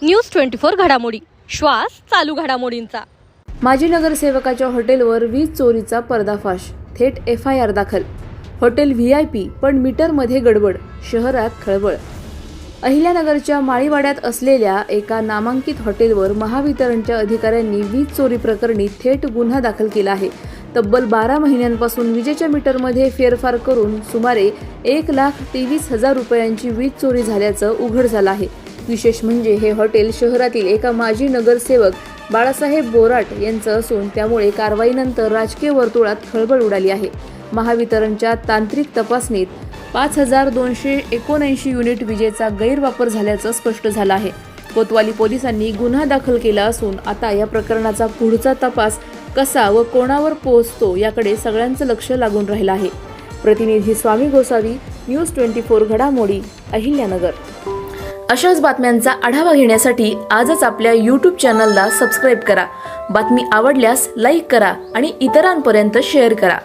News 24 घडामोडी, श्वास चालू घडामोडींचा। माजी नगरसेवकाच्या हॉटेलवर वीज चोरीचा पर्दाफाश, थेट FIR दाखल। हॉटेल VIP पण मीटरमध्ये गडबड, शहरात खळबळ। अहिल्यानगरच्या माळीवाड्यात असलेल्या एका नामांकित हॉटेलवर महावितरणच्या अधिकाऱ्यांनी वीज चोरी प्रकरणी थेट गुन्हा दाखल केला आहे। तब्बल 12 महिन्यांपासून विजेच्या मीटरमध्ये फेरफार करून सुमारे 1,23,000 रुपयांची वीज चोरी झाल्याचं उघड झालं आहे। विशेष म्हणजे हे हॉटेल शहरातील एका माजी नगरसेवक बाळासाहेब बोराट यांचं असून त्यामुळे कारवाईनंतर राजकीय वर्तुळात खळबळ उडाली आहे। महावितरणच्या तांत्रिक तपासणीत 5,279 युनिट विजेचा गैरवापर झाल्याचं स्पष्ट झालं आहे। कोतवाली पोलिसांनी गुन्हा दाखल केला असून आता या प्रकरणाचा पुढचा तपास कसा व कोणावर पोहोचतो याकडे सगळ्यांचं लक्ष लागून राहिलं आहे। प्रतिनिधी स्वामी गोसावी, न्यूज 24 घडामोडी, अहिल्यानगर। अशाच बातम्यांचा आढावा घेण्यासाठी आजच आपल्या YouTube चॅनलला सबस्क्राईब करा। बातमी आवडल्यास लाईक करा आणि इतरांपर्यंत शेअर करा।